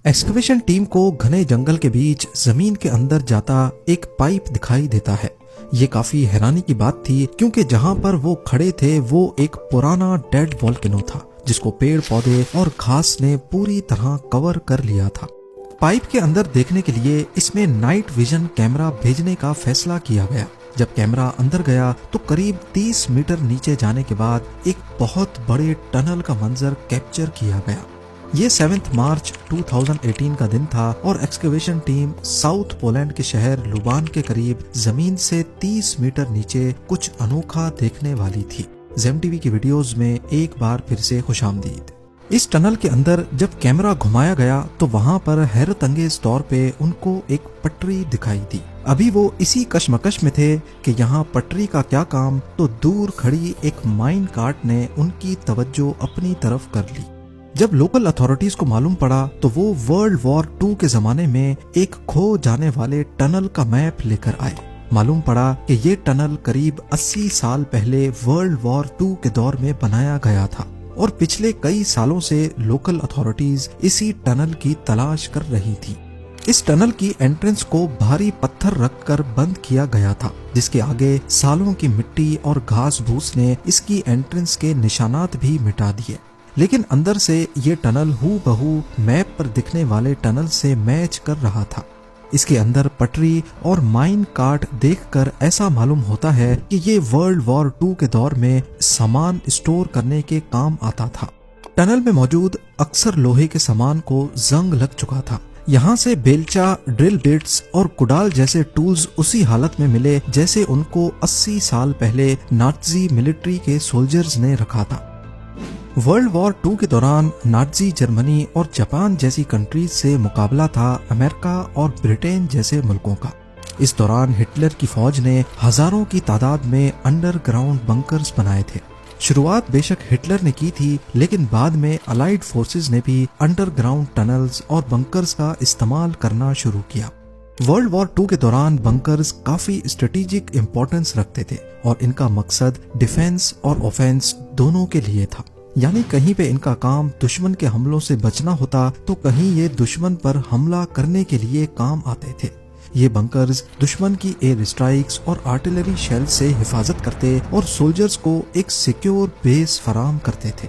Excavation team को घने जंगल के बीच जमीन के अंदर जाता एक पाइप दिखाई देता है। ये काफी हैरानी की बात थी क्योंकि जहां पर वो खड़े थे वो एक पुराना डेड वॉल्केनो था जिसको पेड़ पौधे और घास ने पूरी तरह कवर कर लिया था। पाइप के अंदर देखने के लिए इसमें नाइट विजन कैमरा भेजने का फैसला किया गया। जब कैमरा अंदर गया तो करीब 30 मीटर नीचे जाने के बाद एक बहुत बड़े टनल का मंजर कैप्चर किया गया। ये 7 मार्च 2018 का दिन था और एक्सकवेशन टीम साउथ पोलैंड के शहर लुबान के करीब जमीन से 30 मीटर नीचे कुछ अनोखा देखने वाली थी। जेम टीवी की वीडियोस में एक बार फिर से खुशामदीद। इस टनल के अंदर जब कैमरा घुमाया गया तो वहां पर हैरत अंगेज तौर पे उनको एक पटरी दिखाई दी। अभी वो इसी कश्मकश में थे कि यहाँ पटरी का क्या काम, तो दूर खड़ी एक माइन कार्ट ने उनकी तवज्जो अपनी तरफ कर ली। जब लोकल अथॉरिटीज को मालूम पड़ा तो वो वर्ल्ड वॉर 2 के जमाने में एक खो जाने वाले टनल का मैप लेकर आए। मालूम पड़ा कि ये टनल करीब 80 साल पहले वर्ल्ड वॉर 2 के दौर में बनाया गया था और पिछले कई सालों से लोकल अथॉरिटीज इसी टनल की तलाश कर रही थी। इस टनल की एंट्रेंस को भारी पत्थर रखकर बंद किया गया था, जिसके आगे सालों की मिट्टी और घास भूस ने इसकी एंट्रेंस के निशानात भी मिटा दिए। लेकिन अंदर से ये टनल हूबहू मैप पर दिखने वाले टनल से मैच कर रहा था। इसके अंदर पटरी और माइन कार्ट देखकर ऐसा मालूम होता है कि ये वर्ल्ड वॉर 2 के दौर में सामान स्टोर करने के काम आता था। टनल में मौजूद अक्सर लोहे के सामान को जंग लग चुका था। यहाँ से बेलचा, ड्रिल बिट्स और कुडाल जैसे टूल्स उसी हालत में मिले जैसे उनको 80 साल पहले नाज़ी मिलिट्री के सोल्जर्स ने रखा था। वर्ल्ड वॉर 2 के दौरान नाज़ी जर्मनी और जापान जैसी कंट्रीज से मुकाबला था अमेरिका और ब्रिटेन जैसे मुल्कों का। इस दौरान हिटलर की फौज ने हजारों की तादाद में अंडरग्राउंड बंकर्स बनाए थे। शुरुआत बेशक हिटलर ने की थी, लेकिन बाद में अलाइड फोर्सेस ने भी अंडरग्राउंड टनल्स और बंकर्स का इस्तेमाल करना शुरू किया। वर्ल्ड वॉर 2 के दौरान बंकर्स काफी स्ट्रेटेजिक इंपॉर्टेंस रखते थे और इनका मकसद डिफेंस और ऑफेंस दोनों के लिए था। यानी कहीं पे इनका काम दुश्मन के हमलों से बचना होता तो कहीं ये दुश्मन पर हमला करने के लिए काम आते थे। ये बंकर्स दुश्मन की एयर स्ट्राइक्स और आर्टिलरी शेल से हिफाजत करते और सोल्जर्स को एक सिक्योर बेस फराहम करते थे।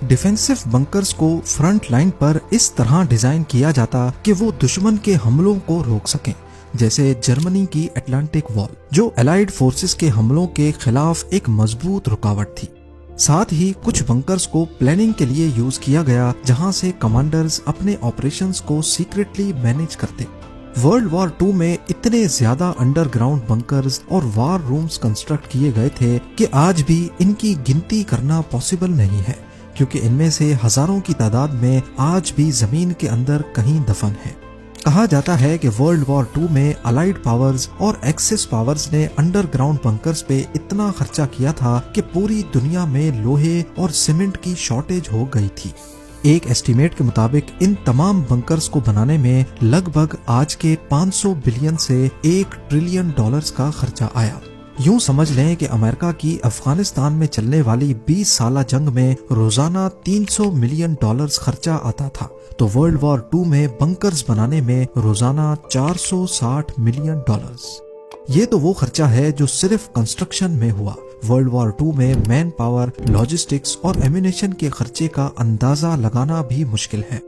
डिफेंसिव बंकर्स को फ्रंट लाइन पर इस तरह डिजाइन किया जाता कि वो दुश्मन के हमलों को रोक सकें, जैसे जर्मनी की अटलांटिक वॉल, जो अलाइड फोर्सेस के हमलों के खिलाफ एक मजबूत रुकावट थी। साथ ही कुछ बंकर्स को प्लानिंग के लिए यूज किया गया, जहां से कमांडर्स अपने ऑपरेशंस को सीक्रेटली मैनेज करते। वर्ल्ड वॉर 2 में इतने ज्यादा अंडरग्राउंड बंकर्स और वार रूम्स कंस्ट्रक्ट किए गए थे कि आज भी इनकी गिनती करना पॉसिबल नहीं है, क्योंकि इनमें से हजारों की तादाद में आज भी जमीन के अंदर कहीं दफन है। कहा जाता है कि वर्ल्ड वॉर 2 में अलाइड पावर्स और एक्सिस पावर्स ने अंडरग्राउंड बंकर्स पे इतना खर्चा किया था कि पूरी दुनिया में लोहे और सीमेंट की शॉर्टेज हो गई थी। एक एस्टीमेट के मुताबिक इन तमाम बंकर्स को बनाने में लगभग आज के 500 बिलियन से 1 ट्रिलियन डॉलर्स का खर्चा आया। यूं समझ लें कि अमेरिका की अफगानिस्तान में चलने वाली 20 साला जंग में रोजाना 300 मिलियन डॉलर्स खर्चा आता था, तो वर्ल्ड वॉर 2 में बंकर्स बनाने में रोजाना 460 मिलियन डॉलर्स। ये तो वो खर्चा है जो सिर्फ कंस्ट्रक्शन में हुआ। वर्ल्ड वॉर 2 में मैन पावर, लॉजिस्टिक्स और एम्यूनेशन के खर्चे का अंदाजा लगाना भी मुश्किल है।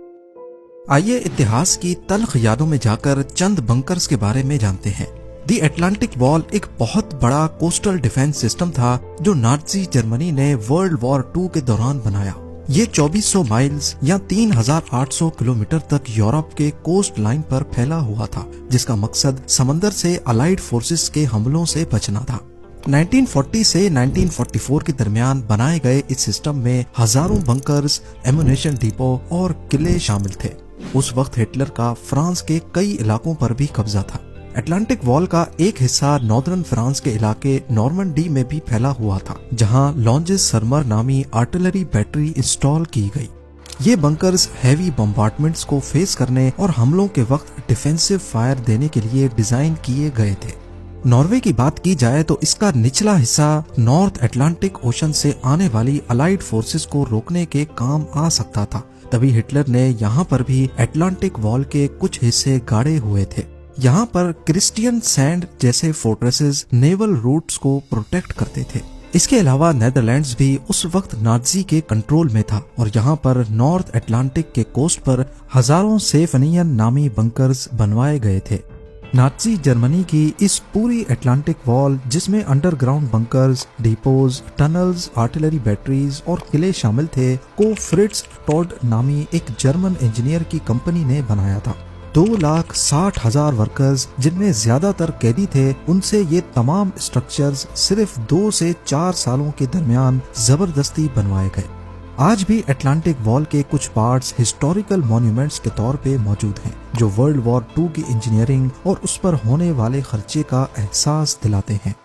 आइए इतिहास की तल्ख यादों में जाकर चंद बंकर्स के बारे में जानते हैं। दी अटलांटिक वॉल एक बहुत बड़ा कोस्टल डिफेंस सिस्टम था जो नाज़ी जर्मनी ने वर्ल्ड वॉर 2 के दौरान बनाया। ये 2400 माइल्स या 3800 किलोमीटर तक यूरोप के कोस्ट लाइन पर फैला हुआ था, जिसका मकसद समंदर से अलाइड फोर्सेस के हमलों से बचना था। 1940 से 1944 के दरमियान बनाए गए इस सिस्टम में हजारों बंकर्स, एम्यूनेशन डिपो और किले शामिल थे। उस वक्त हिटलर का फ्रांस के कई इलाकों पर भी कब्जा था। अटलांटिक वॉल का एक हिस्सा नॉर्दर्न फ्रांस के इलाके नॉर्मंडी में भी फैला हुआ था, जहां लॉन्जेस सरमर नामी आर्टिलरी बैटरी इंस्टॉल की गई। ये बंकर्स हैवी बम्बार्डमेंट्स को फेस करने और हमलों के वक्त डिफेंसिव फायर देने के लिए डिजाइन किए गए थे। नॉर्वे की बात की जाए तो इसका निचला हिस्सा नॉर्थ अटलांटिक ओशन से आने वाली अलाइड फोर्सेस को रोकने के काम आ सकता था, तभी हिटलर ने यहाँ पर भी अटलांटिक वॉल के कुछ हिस्से गाड़े हुए थे। यहाँ पर क्रिस्टियन सैंड जैसे फोर्ट्रेसेस नेवल रूट्स को प्रोटेक्ट करते थे। इसके अलावा नेदरलैंड्स भी उस वक्त नाजी के कंट्रोल में था और यहाँ पर नॉर्थ अटलांटिक के कोस्ट पर हजारों सेफनियन नामी बंकर्स बनवाए गए थे। नाजी जर्मनी की इस पूरी अटलांटिक वॉल, जिसमें underground bunkers, depots, tunnels, artillery batteries और किले शामिल थे, को फ्रिट्ज टॉड नामी एक जर्मन इंजीनियर की कंपनी ने बनाया था। 2,60,000 वर्कर्स, जिनमें ज्यादातर कैदी थे, उनसे ये तमाम स्ट्रक्चर्स सिर्फ 2 से 4 सालों के दरमियान जबरदस्ती बनवाए गए। आज भी अटलांटिक वॉल के कुछ पार्ट्स हिस्टोरिकल मॉन्यूमेंट्स के तौर पे मौजूद हैं, जो वर्ल्ड वॉर 2 की इंजीनियरिंग और उस पर होने वाले खर्चे का एहसास दिलाते हैं।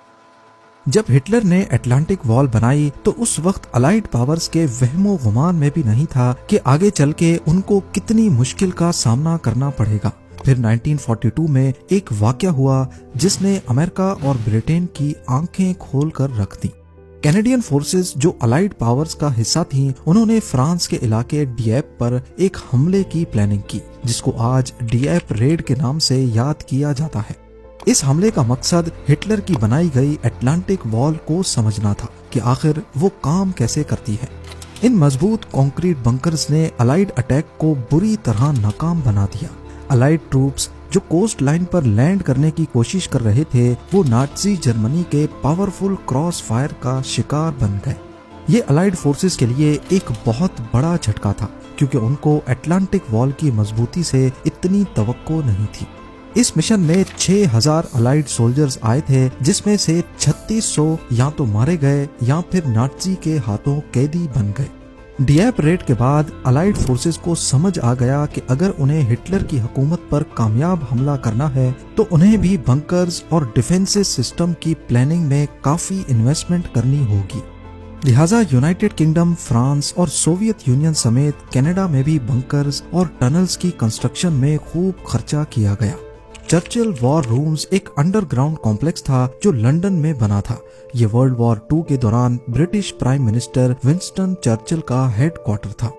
जब हिटलर ने अटलांटिक वॉल बनाई तो उस वक्त अलाइड पावर्स के वहमो गुमान में भी नहीं था कि आगे चल के उनको कितनी मुश्किल का सामना करना पड़ेगा। फिर 1942 में एक वाकया हुआ जिसने अमेरिका और ब्रिटेन की आंखें खोल कर रख दी। कैनेडियन फोर्सेस, जो अलाइड पावर्स का हिस्सा थीं, उन्होंने फ्रांस के इलाके डिएप पर एक हमले की प्लानिंग की, जिसको आज डिएप रेड के नाम से याद किया जाता है। इस हमले का मकसद हिटलर की बनाई गई अटलांटिक वॉल को समझना था कि आखिर वो काम कैसे करती है। इन मजबूत कंक्रीट बंकर्स ने अलाइड अटैक को बुरी तरह नाकाम बना दिया। अलाइड ट्रूप्स जो कोस्ट लाइन पर लैंड करने की कोशिश कर रहे थे, वो नाजी जर्मनी के पावरफुल क्रॉस फायर का शिकार बन गए। ये अलाइड फोर्सेस के लिए एक बहुत बड़ा झटका था, क्योंकि उनको अटलांटिक वॉल की मजबूती से इतनी तवक्को नहीं थी। इस मिशन में 6,000 अलाइड सोल्जर्स आए थे, जिसमें से 3600 या तो मारे गए या फिर नाजी के हाथों कैदी बन गए। डिएप रेड के बाद अलाइड फोर्सेस को समझ आ गया कि अगर उन्हें हिटलर की हुकूमत पर कामयाब हमला करना है तो उन्हें भी बंकर्स और डिफेंसिव सिस्टम की प्लानिंग में काफी इन्वेस्टमेंट करनी होगी। लिहाजा यूनाइटेड किंगडम, फ्रांस और सोवियत यूनियन समेत कनाडा में भी बंकर्स और टनल्स की कंस्ट्रक्शन में खूब खर्चा किया गया। चर्चिल वॉर रूम्स एक अंडरग्राउंड कॉम्प्लेक्स था जो लंदन में बना था। ये वर्ल्ड वॉर 2 के दौरान British prime minister Winston Churchill का हेडक्वार्टर था।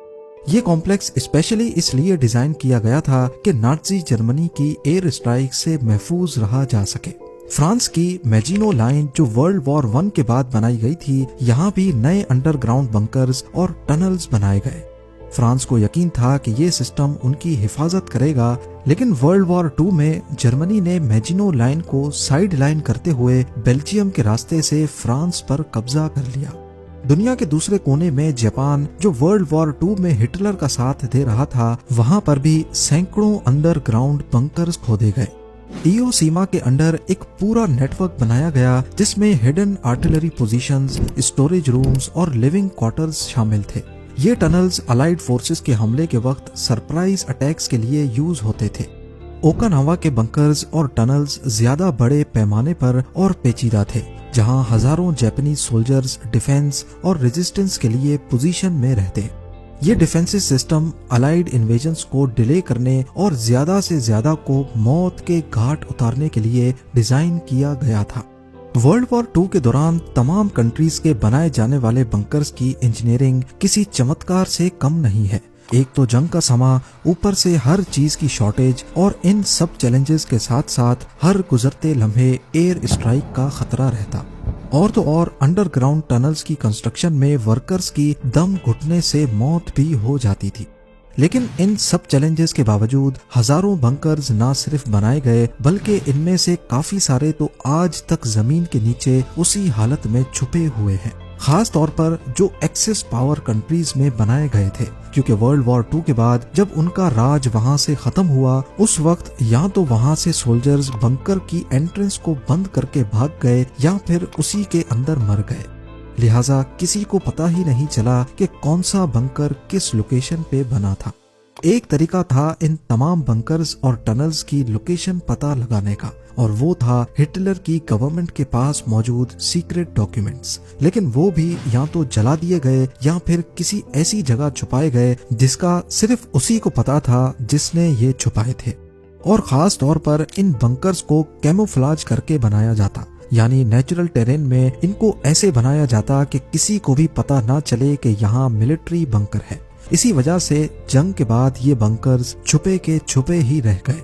ये कॉम्प्लेक्स स्पेशली इसलिए डिजाइन किया गया था कि नाजी जर्मनी की एयर स्ट्राइक से महफूज रहा जा सके। फ्रांस की मेजिनो लाइन, जो वर्ल्ड वॉर 1 के बाद बनाई गई थी, यहाँ भी नए अंडरग्राउंड बंकर्स और टनल्स बनाए गए। फ्रांस को यकीन था कि ये सिस्टम उनकी हिफाजत करेगा, लेकिन वर्ल्ड वॉर 2 में जर्मनी ने मेजिनो लाइन को साइड लाइन करते हुए बेल्जियम के रास्ते से फ्रांस पर कब्जा कर लिया। दुनिया के दूसरे कोने में जापान, जो वर्ल्ड वॉर 2 में हिटलर का साथ दे रहा था, वहां पर भी सैकड़ों अंडरग्राउंड बंकर्स खोदे गए। ईओ सीमा के अंडर एक पूरा नेटवर्क बनाया गया, जिसमें hidden artillery positions, storage rooms और लिविंग क्वार्टर्स शामिल थे। ये टनल्स अलाइड फोर्सेस के हमले के वक्त सरप्राइज अटैक्स के लिए यूज होते थे। ओकानावा के बंकर्स और टनल्स ज्यादा बड़े पैमाने पर और पेचीदा थे, जहां हजारों जापानीज सोल्जर्स डिफेंस और रेजिस्टेंस के लिए पोजीशन में रहते। ये डिफेंसिव सिस्टम अलाइड इन्वेजन्स को डिले करने और ज्यादा से ज्यादा को मौत के घाट उतारने के लिए डिजाइन किया गया था। वर्ल्ड वॉर 2 के दौरान तमाम कंट्रीज के बनाए जाने वाले बंकर्स की इंजीनियरिंग किसी चमत्कार से कम नहीं है। एक तो जंग का समा, ऊपर से हर चीज की शॉर्टेज, और इन सब चैलेंजेस के साथ साथ हर गुजरते लम्हे एयर स्ट्राइक का खतरा रहता। और तो और अंडरग्राउंड टनल्स की कंस्ट्रक्शन में वर्कर्स की दम घुटने से मौत भी हो जाती थी। लेकिन इन सब चैलेंजेस के बावजूद हजारों बंकर्स ना सिर्फ बनाए गए, बल्कि इनमें से काफी सारे तो आज तक जमीन के नीचे उसी हालत में छुपे हुए हैं। खास तौर पर जो एक्सेस पावर कंट्रीज में बनाए गए थे, क्योंकि वर्ल्ड वॉर 2 के बाद जब उनका राज वहां से खत्म हुआ, उस वक्त या तो वहां से सोल्जर्स बंकर की एंट्रेंस को बंद करके भाग गए या फिर उसी के अंदर मर गए। लिहाजा किसी को पता ही नहीं चला कि कौन सा बंकर किस लोकेशन पे बना था। एक तरीका था इन तमाम बंकर्स और टनल्स की लोकेशन पता लगाने का, और वो था हिटलर की गवर्नमेंट के पास मौजूद सीक्रेट डॉक्यूमेंट्स। लेकिन वो भी या तो जला दिए गए या फिर किसी ऐसी जगह छुपाए गए जिसका सिर्फ उसी को पता था जिसने ये छुपाए थे। और खास तौर पर इन बंकर्स को कैमोफ्लाज करके बनाया जाता, यानी नेचुरल टेरेन में इनको ऐसे बनाया जाता कि किसी को भी पता ना चले कि यहाँ मिलिट्री बंकर है। इसी वजह से जंग के बाद ये बंकर्स छुपे के छुपे ही रह गए।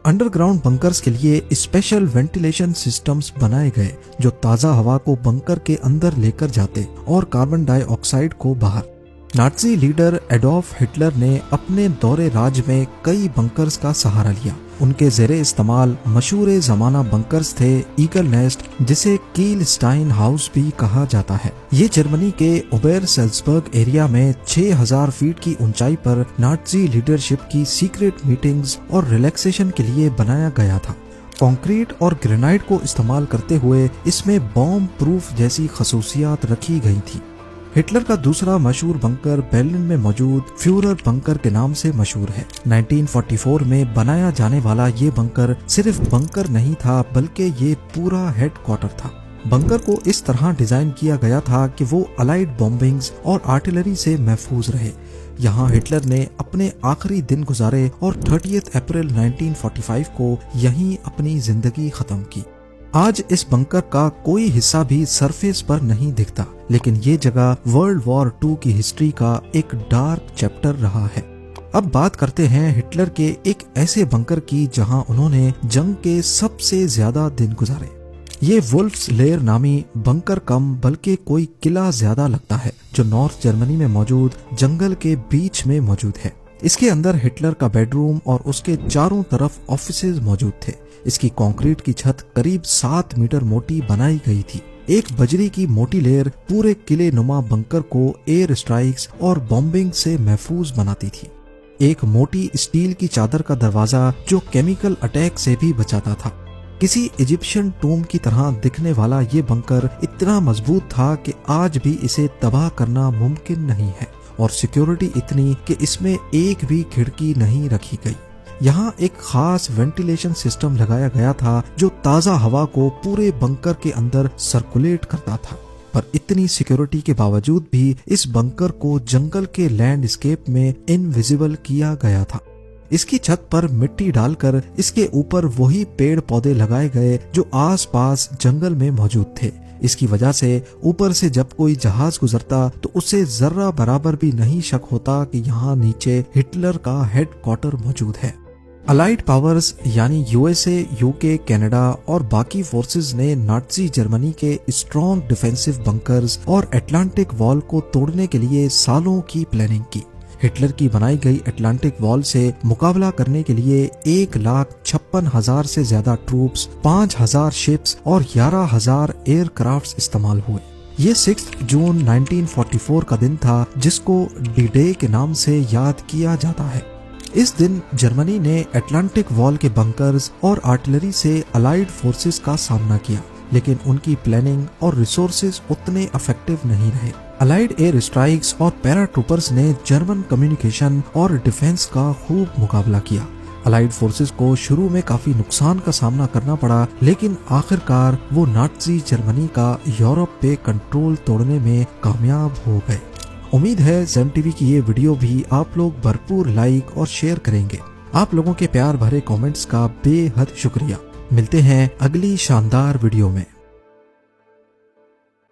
अंडरग्राउंड बंकर्स के लिए स्पेशल वेंटिलेशन सिस्टम्स बनाए गए जो ताज़ा हवा को बंकर के अंदर लेकर जाते और कार्बन डाइऑक्साइड को बाहर। नाज़ी लीडर एडोल्फ हिटलर ने अपने दौरे राज में कई बंकर्स का सहारा लिया। उनके ज़ेरे इस्तेमाल मशहूर ज़माना बंकर्स थे ईगल नेस्ट, जिसे कील स्टाइन हाउस भी कहा जाता है। ये जर्मनी के ओबेरसेल्ज़बर्ग एरिया में 6000 फीट की ऊंचाई पर नाज़ी लीडरशिप की सीक्रेट मीटिंग्स और रिलैक्सेशन के लिए बनाया गया था। कंक्रीट और ग्रेनाइट को इस्तेमाल करते हुए इसमें बॉम्ब प्रूफ जैसी खसूसियात रखी गई थी। हिटलर का दूसरा मशहूर बंकर बर्लिन में मौजूद फ्यूरर बंकर के नाम से मशहूर है। 1944 में बनाया जाने वाला ये बंकर सिर्फ बंकर नहीं था बल्कि ये पूरा हेडक्वार्टर था। बंकर को इस तरह डिजाइन किया गया था कि वो अलाइड बॉम्बिंग्स और आर्टिलरी से महफूज रहे। यहाँ हिटलर ने अपने आखिरी दिन गुजारे और 30 अप्रैल 1945 को यहीं अपनी जिंदगी खत्म की। आज इस बंकर का कोई हिस्सा भी सरफेस पर नहीं दिखता, लेकिन ये जगह वर्ल्ड वॉर 2 की हिस्ट्री का एक डार्क चैप्टर रहा है। अब बात करते हैं हिटलर के एक ऐसे बंकर की जहां उन्होंने जंग के सबसे ज्यादा दिन गुजारे। ये वुल्फ्स लेयर नामी बंकर कम बल्कि कोई किला ज्यादा लगता है जो नॉर्थ जर्मनी में मौजूद जंगल के बीच में मौजूद है। इसके अंदर हिटलर का बेडरूम और उसके चारों तरफ ऑफिसेज मौजूद थे। इसकी कंक्रीट की छत करीब 7 मीटर मोटी बनाई गई थी। एक बजरी की मोटी लेयर पूरे किले नुमा बंकर को एयर स्ट्राइक्स और बॉम्बिंग से महफूज बनाती थी। एक मोटी स्टील की चादर का दरवाजा जो केमिकल अटैक से भी बचाता था। किसी इजिप्शियन टूम की तरह दिखने वाला ये बंकर इतना मजबूत था कि आज भी इसे तबाह करना मुमकिन नहीं है, और सिक्योरिटी इतनी कि इसमें एक भी खिड़की नहीं रखी गई। यहाँ एक खास वेंटिलेशन सिस्टम लगाया गया था जो ताज़ा हवा को पूरे बंकर के अंदर सर्कुलेट करता था। पर इतनी सिक्योरिटी के बावजूद भी इस बंकर को जंगल के लैंडस्केप में इनविजिबल किया गया था। इसकी छत पर मिट्टी डालकर इसके ऊपर वही पेड़ पौधे लगाए गए जो आसपास जंगल में मौजूद थे। इसकी वजह से यूपर से जब कोई जहाज गुजरता तो उसे जर्रा बराबर भी नहीं शक होता कि यहाँ नीचे हिटलर का हेडक्वार्टर मौजूद है। अलाइड पावर्स यानी यूएसए, यूके, कनाडा और बाकी फोर्सेस ने नाज़ी जर्मनी के स्ट्रॉन्ग डिफेंसिव बंकर्स और अटलांटिक वॉल को तोड़ने के लिए सालों की प्लानिंग की। हिटलर की बनाई गई अटलांटिक वॉल से मुकाबला करने के लिए 1,56,000 से ज्यादा ट्रूप्स, 5,000 शिप्स और 11,000 एयरक्राफ्ट्स इस्तेमाल हुए। ये 6 जून 1944 का दिन था जिसको डी डे के नाम से याद किया जाता है। इस दिन जर्मनी ने अटलांटिक वॉल के बंकर्स और आर्टिलरी से अलाइड फोर्सेस का सामना किया, लेकिन उनकी प्लानिंग और रिसोर्सेज उतने इफेक्टिव नहीं रहे। अलाइड एयर स्ट्राइक्स और पैराट्रूपर्स ने जर्मन कम्युनिकेशन और डिफेंस का खूब मुकाबला किया। अलाइड फोर्सेस को शुरू में काफी नुकसान का सामना करना पड़ा, लेकिन आखिरकार वो नाज़ी जर्मनी का यूरोप पे कंट्रोल तोड़ने में कामयाब हो गए। उम्मीद है ज़ेन टीवी की ये वीडियो भी आप लोग भरपूर लाइक और शेयर करेंगे। आप लोगों के प्यार भरे कमेंट्स का बेहद शुक्रिया। मिलते हैं अगली शानदार वीडियो में।